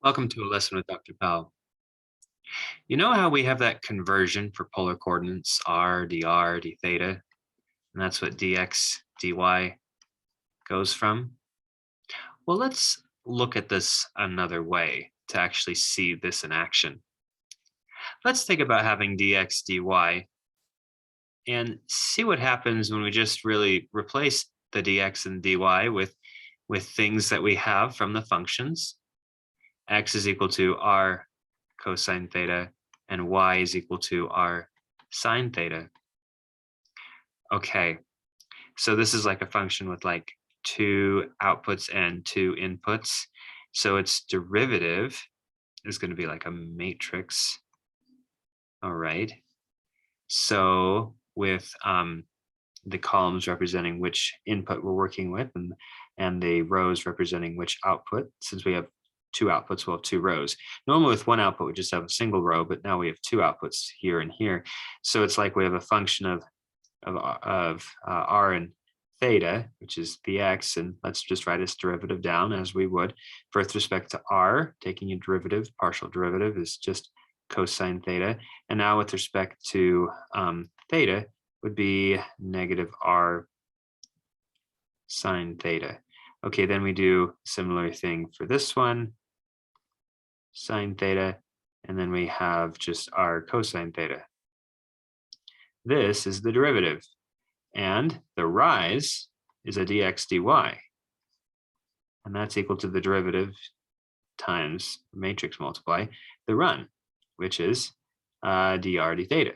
Welcome to a lesson with Dr. Powell. You know how we have that conversion for polar coordinates, r, dr, d theta, and that's what dx, dy goes from? Well, let's look at this another way to actually see this in action. Let's think about having dx, dy, and see what happens when we just really replace the dx and dy with things that we have from the functions. X is equal to r cosine theta, and y is equal to r sine theta. Okay, so this is like a function with like two outputs and two inputs. So its derivative is going to be like a matrix. All right. So with the columns representing which input we're working with, and the rows representing which output, since we have two outputs, we'll have two rows. Normally with one output, we just have a single row, but now we have two outputs here and here. So it's like we have a function of r and theta, which is the x, and let's just write its derivative down as we would. With respect to r, taking a derivative, partial derivative is just cosine theta. And now with respect to theta would be negative r sine theta. Okay, then we do similar thing for this one, sine theta, and then we have just r cosine theta. This is the derivative, and the rise is a dx dy, and that's equal to the derivative times matrix multiply the run, which is dr d theta.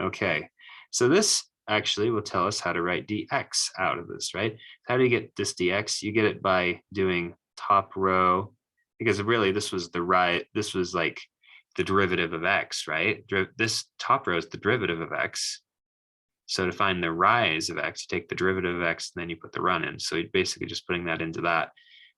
Okay, so this actually will tell us how to write dx out of this, right? How do you get this dx? You get it by doing top row, because really this was this was like the derivative of x, right? This top row is the derivative of x. So to find the rise of x, you take the derivative of x, and then you put the run in. So you're basically just putting that into that.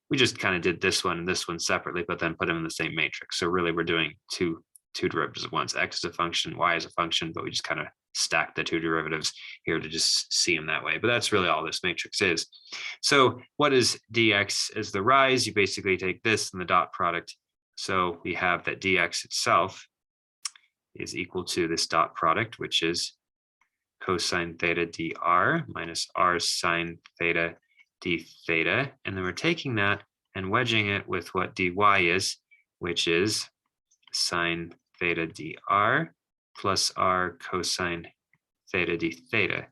We just kind of did this one and this one separately, but then put them in the same matrix. So really we're doing two derivatives at once. X is a function, y is a function, but we just kind of stack the two derivatives here to just see them that way. But that's really all this matrix is. So what is dx as the rise? You basically take this and the dot product. So we have that dx itself is equal to this dot product, which is cosine theta dr minus r sine theta d theta. And then we're taking that and wedging it with what dy is, which is sine theta dr plus r cosine theta d theta.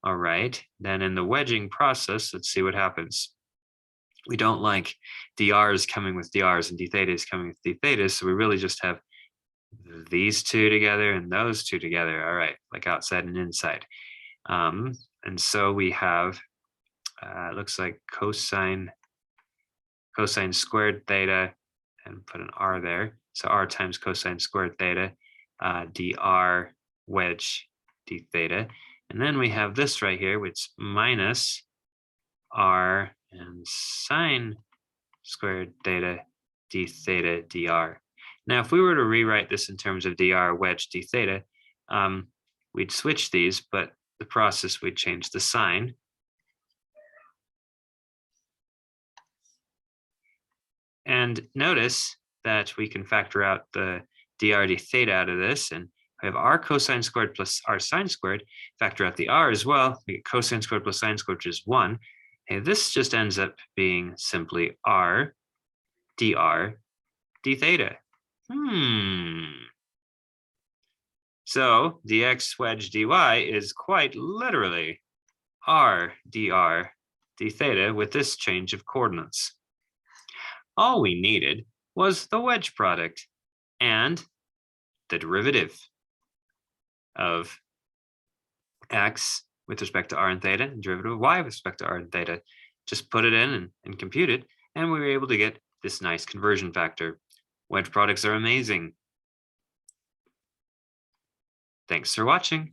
All right, then in the wedging process, let's see what happens. We don't like drs coming with drs and d thetas coming with d thetas, so we really just have these two together and those two together. All right, like outside and inside. And so we have, it looks like cosine squared theta, and put an r there. So r times cosine squared theta, dr wedge d theta. And then we have this right here, which is minus r and sine squared theta d theta dr. Now, if we were to rewrite this in terms of dr wedge d theta, we'd switch these, but the process, we'd change the sign. And notice that we can factor out the dr d theta out of this, and we have r cosine squared plus r sine squared. Factor out the r as well. We get cosine squared plus sine squared, which is 1. And this just ends up being simply r dr d theta. So dx wedge dy is quite literally r dr d theta with this change of coordinates. All we needed was the wedge product and the derivative of x with respect to r and theta, and derivative of y with respect to r and theta. Just put it in and compute it, and we were able to get this nice conversion factor. Wedge products are amazing. Thanks for watching.